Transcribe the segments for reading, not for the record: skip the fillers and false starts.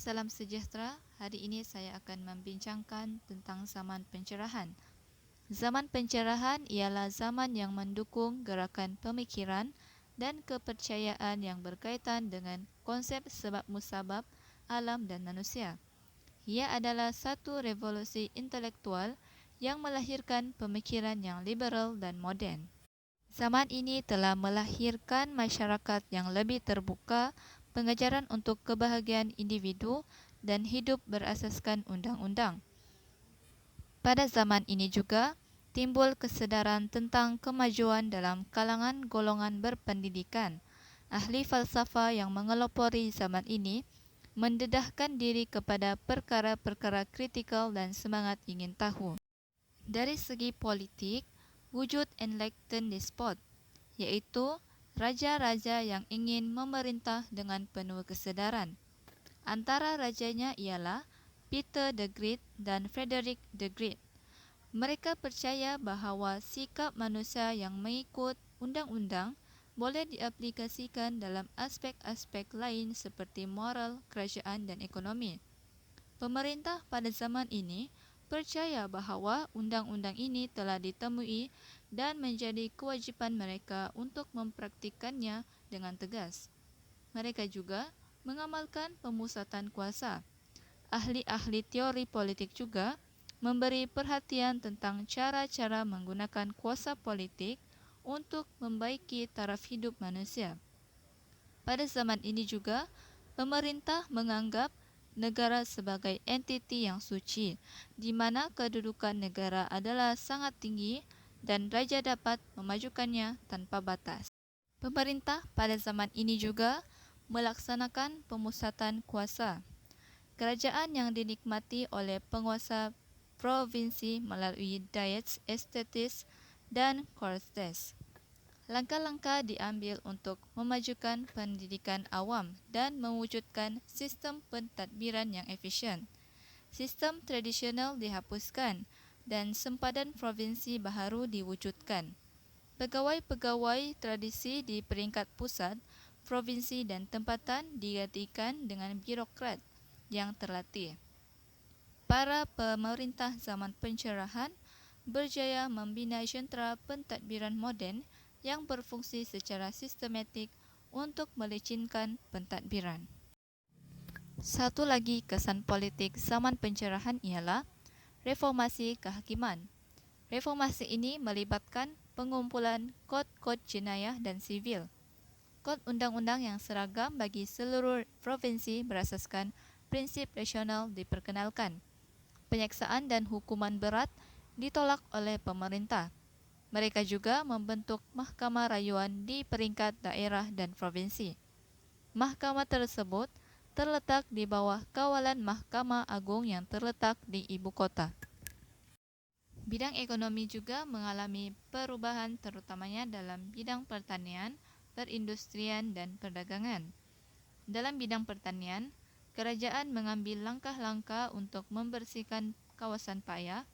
salam sejahtera. Hari ini saya akan membincangkan tentang zaman pencerahan. Zaman pencerahan ialah zaman yang mendukung gerakan pemikiran dan kepercayaan yang berkaitan dengan konsep sebab musabab alam dan manusia. Ia adalah satu revolusi intelektual yang melahirkan pemikiran yang liberal dan moden. Zaman ini telah melahirkan masyarakat yang lebih terbuka, pengajaran untuk kebahagiaan individu dan hidup berasaskan undang-undang. Pada zaman ini juga timbul kesedaran tentang kemajuan dalam kalangan golongan berpendidikan. Ahli falsafah yang mengelopori zaman ini mendedahkan diri kepada perkara-perkara kritikal dan semangat ingin tahu. Dari segi politik, wujud enlightened despot, yaitu raja-raja yang ingin memerintah dengan penuh kesedaran. Antara rajanya ialah Peter the Great dan Frederick the Great. Mereka percaya bahawa sikap manusia yang mengikut undang-undang boleh diaplikasikan dalam aspek-aspek lain seperti moral, kerajaan dan ekonomi. Pemerintah pada zaman ini percaya bahawa undang-undang ini telah ditemui dan menjadi kewajipan mereka untuk mempraktikannya dengan tegas. Mereka juga mengamalkan pemusatan kuasa. Ahli-ahli teori politik juga memberi perhatian tentang cara-cara menggunakan kuasa politik untuk membaiki taraf hidup manusia. Pada zaman ini juga, pemerintah menganggap negara sebagai entiti yang suci, di mana kedudukan negara adalah sangat tinggi dan raja dapat memajukannya tanpa batas. Pemerintah pada zaman ini juga melaksanakan pemusatan kuasa. Kerajaan yang dinikmati oleh penguasa provinsi melalui diets, estates dan cortes. Langkah-langkah diambil untuk memajukan pendidikan awam dan mewujudkan sistem pentadbiran yang efisien. Sistem tradisional dihapuskan dan sempadan provinsi baharu diwujudkan. Pegawai-pegawai tradisi di peringkat pusat, provinsi dan tempatan digantikan dengan birokrat yang terlatih. Para pemerintah zaman pencerahan berjaya membina jentera pentadbiran moden yang berfungsi secara sistematik untuk melicinkan pentadbiran. Satu lagi kesan politik zaman pencerahan ialah reformasi kehakiman. Reformasi ini melibatkan pengumpulan kod-kod jenayah dan sivil. Kod undang-undang yang seragam bagi seluruh provinsi berasaskan prinsip rasional diperkenalkan. Penyiksaan dan hukuman berat ditolak oleh pemerintah. Mereka juga membentuk mahkamah rayuan di peringkat daerah dan provinsi. Mahkamah tersebut terletak di bawah kawalan Mahkamah Agung yang terletak di ibu kota. Bidang ekonomi juga mengalami perubahan terutamanya dalam bidang pertanian, perindustrian dan perdagangan. Dalam bidang pertanian, kerajaan mengambil langkah-langkah untuk membersihkan kawasan paya,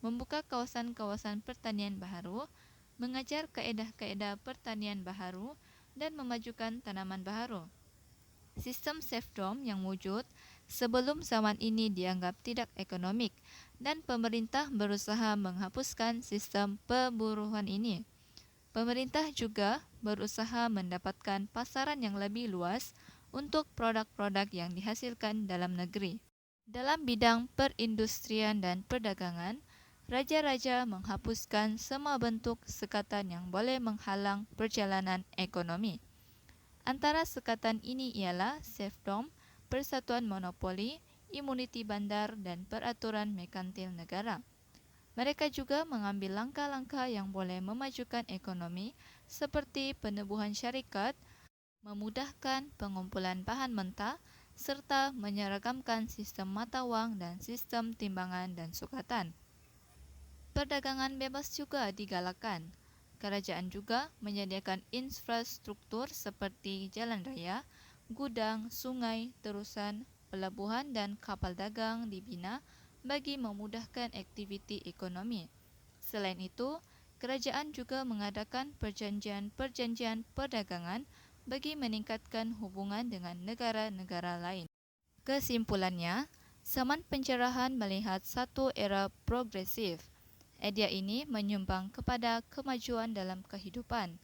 membuka kawasan-kawasan pertanian baharu, mengajar kaedah-kaedah pertanian baharu dan memajukan tanaman baharu. Sistem serfdom yang wujud sebelum zaman ini dianggap tidak ekonomik dan pemerintah berusaha menghapuskan sistem perburuhan ini. Pemerintah juga berusaha mendapatkan pasaran yang lebih luas untuk produk-produk yang dihasilkan dalam negeri. Dalam bidang perindustrian dan perdagangan, raja-raja menghapuskan semua bentuk sekatan yang boleh menghalang perjalanan ekonomi. Antara sekatan ini ialah serfdom, persatuan monopoli, imuniti bandar dan peraturan merkantil negara. Mereka juga mengambil langkah-langkah yang boleh memajukan ekonomi seperti penubuhan syarikat, memudahkan pengumpulan bahan mentah, serta menyeragamkan sistem mata wang dan sistem timbangan dan sukatan. Perdagangan bebas juga digalakkan. Kerajaan juga menyediakan infrastruktur seperti jalan raya, gudang, sungai, terusan, pelabuhan dan kapal dagang dibina bagi memudahkan aktiviti ekonomi. Selain itu, kerajaan juga mengadakan perjanjian-perjanjian perdagangan bagi meningkatkan hubungan dengan negara-negara lain. Kesimpulannya, zaman pencerahan melihat satu era progresif. Idea ini menyumbang kepada kemajuan dalam kehidupan,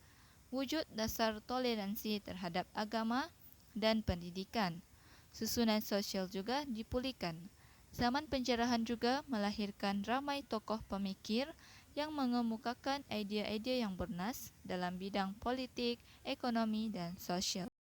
wujud dasar toleransi terhadap agama dan pendidikan. Susunan sosial juga dipulihkan. Zaman pencerahan juga melahirkan ramai tokoh pemikir yang mengemukakan idea-idea yang bernas dalam bidang politik, ekonomi dan sosial.